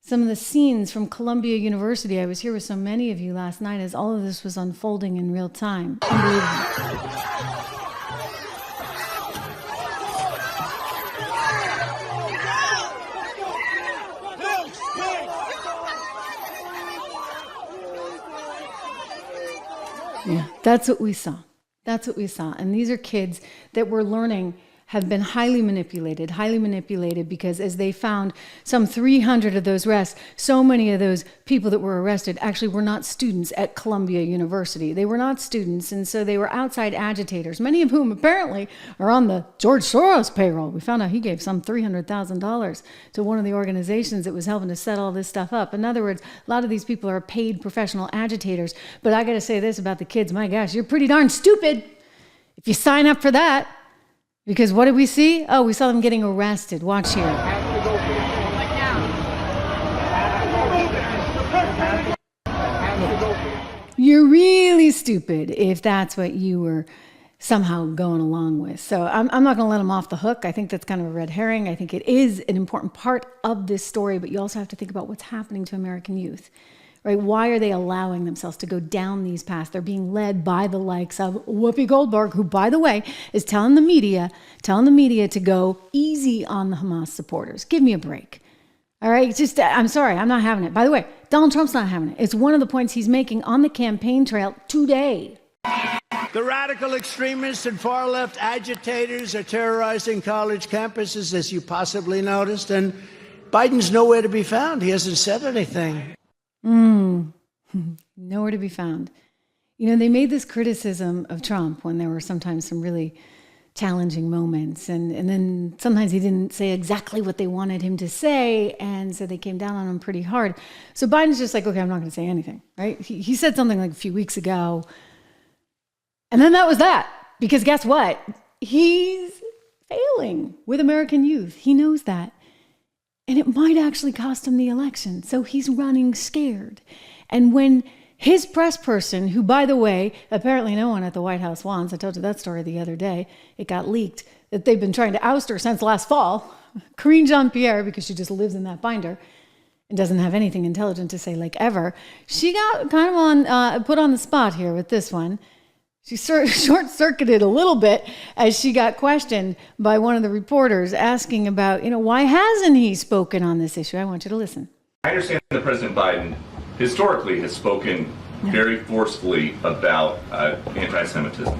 some of the scenes from Columbia University. I was here with so many of you last night as all of this was unfolding in real time. Unbelievable. Yeah, that's what we saw. That's what we saw. And these are kids that we're learning have been highly manipulated because as they found some 300 of those arrests, so many of those people that were arrested actually were not students at Columbia University. They were not students, and so they were outside agitators, many of whom apparently are on the George Soros payroll. We found out he gave some $300,000 to one of the organizations that was helping to set all this stuff up. In other words, a lot of these people are paid professional agitators. But I got to say this about the kids. My gosh, you're pretty darn stupid if you sign up for that. Because what did we see? Oh, we saw them getting arrested. Watch here. You're really stupid if that's what you were somehow going along with. So I'm not going to let them off the hook. I think that's kind of a red herring. I think it is an important part of this story, but you also have to think about what's happening to American youth. Right? Why are they allowing themselves to go down these paths? They're being led by the likes of Whoopi Goldberg, who, by the way, is telling the media to go easy on the Hamas supporters. Give me a break. All right? Just, I'm sorry, I'm not having it. By the way, Donald Trump's not having it. It's one of the points he's making on the campaign trail today. The radical extremists and far-left agitators are terrorizing college campuses, as you possibly noticed, and Biden's nowhere to be found. He hasn't said anything. Nowhere to be found. You know, they made this criticism of Trump when there were sometimes some really challenging moments. And then sometimes he didn't say exactly what they wanted him to say. And so they came down on him pretty hard. So Biden's just like, okay, I'm not going to say anything, right? He said something like a few weeks ago. And then that was that. Because guess what? He's failing with American youth. He knows that. And it might actually cost him the election. So he's running scared. And when his press person, who, by the way, apparently no one at the White House wants, I told you that story the other day, it got leaked, that they've been trying to oust her since last fall, Karine Jean-Pierre, because she just lives in that binder and doesn't have anything intelligent to say like ever, she got kind of put on the spot here with this one. She short-circuited a little bit as she got questioned by one of the reporters asking about, why hasn't he spoken on this issue? I want you to listen. I understand that President Biden historically has spoken very forcefully about anti-Semitism.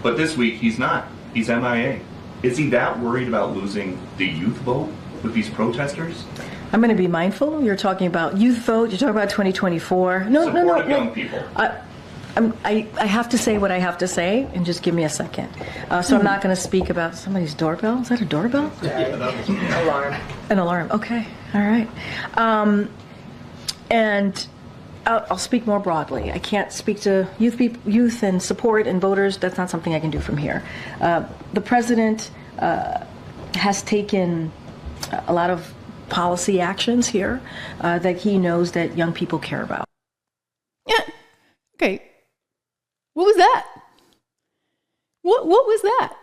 But this week, he's not. He's MIA. Is he that worried about losing the youth vote with these protesters? I'm going to be mindful. You're talking about youth vote. You're talking about 2024. No. Young people. I have to say what I have to say, and just give me a second. So I'm not going to speak about somebody's doorbell. Is that a doorbell? Alarm. An alarm. Okay. All right. And I'll speak more broadly. I can't speak to youth and support and voters. That's not something I can do from here. The president has taken a lot of policy actions here that he knows that young people care about. Yeah. Okay. What was that? What was that?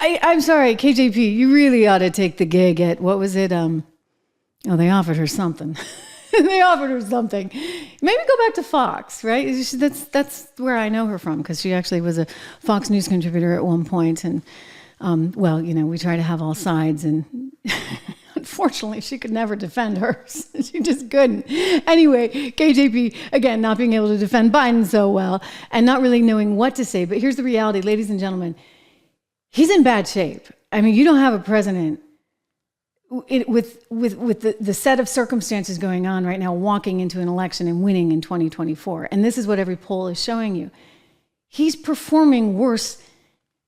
I'm sorry, KJP, you really ought to take the gig at, what was it? They offered her something. They offered her something. Maybe go back to Fox, right? That's where I know her from, because she actually was a Fox News contributor at one point. And, we try to have all sides, and unfortunately, she could never defend hers. She just couldn't. Anyway, KJP, again, not being able to defend Biden so well and not really knowing what to say. But here's the reality, ladies and gentlemen. He's in bad shape. I mean, you don't have a president with the set of circumstances going on right now, walking into an election and winning in 2024. And this is what every poll is showing you. He's performing worse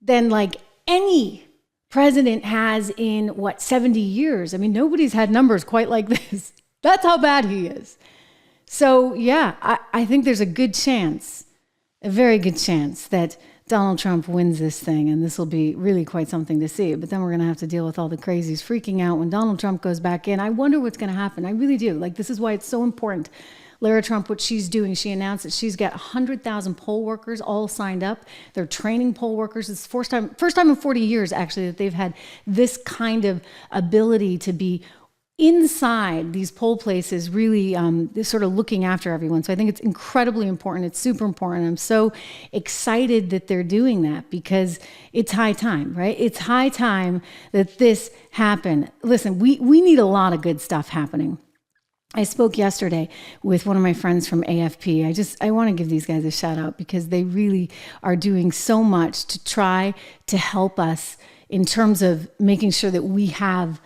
than like any president has in 70 years. I mean, nobody's had numbers quite like this. That's how bad he is. So yeah, I think there's a good chance, a very good chance that Donald Trump wins this thing, and this will be really quite something to see. But then we're going to have to deal with all the crazies freaking out when Donald Trump goes back in. I wonder what's going to happen. I really do. This is why it's so important. Lara Trump, what she's doing, she announced that she's got 100,000 poll workers all signed up. They're training poll workers. It's the first time in 40 years, actually, that they've had this kind of ability to be inside these poll places really sort of looking after everyone. So I think it's incredibly important. It's super important. I'm so excited that they're doing that because it's high time, right? It's high time that this happen. Listen, we need a lot of good stuff happening. I spoke yesterday with one of my friends from AFP. I want to give these guys a shout out because they really are doing so much to try to help us in terms of making sure that we have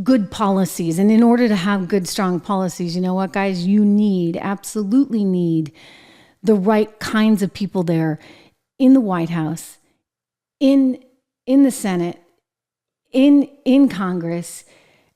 good policies. And in order to have good, strong policies, you know what, guys, you absolutely need the right kinds of people there in the White House, in the Senate, in Congress.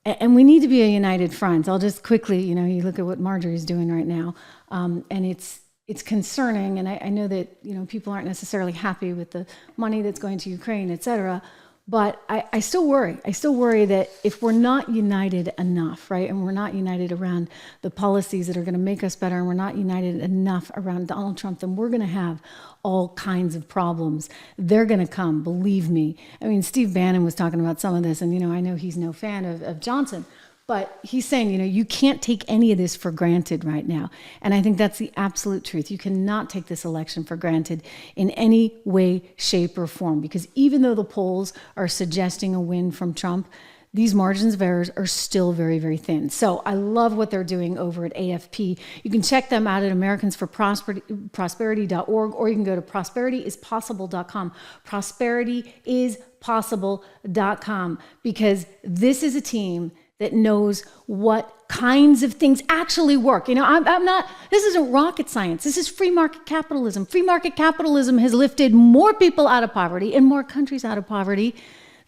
And we need to be a united front. I'll just quickly, you look at what Marjorie's doing right now, and it's concerning. And I know that, people aren't necessarily happy with the money that's going to Ukraine, et cetera. But I still worry. I still worry that if we're not united enough, right, and we're not united around the policies that are going to make us better, and we're not united enough around Donald Trump, then we're going to have all kinds of problems. They're going to come, believe me. I mean, Steve Bannon was talking about some of this, and, I know he's no fan of Johnson, but he's saying, you can't take any of this for granted right now. And I think that's the absolute truth. You cannot take this election for granted in any way, shape, or form, because even though the polls are suggesting a win from Trump, these margins of errors are still very, very thin. So I love what they're doing over at AFP. You can check them out at americansforprosperity.org, or you can go to prosperityspossible.com. Prosperityspossible.com, because this is a team that knows what kinds of things actually work. This isn't rocket science. This is free market capitalism. Free market capitalism has lifted more people out of poverty and more countries out of poverty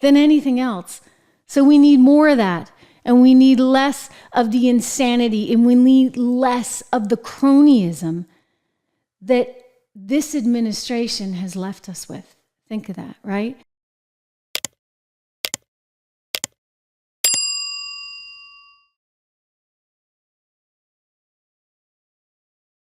than anything else. So we need more of that. And we need less of the insanity, and we need less of the cronyism that this administration has left us with. Think of that, right?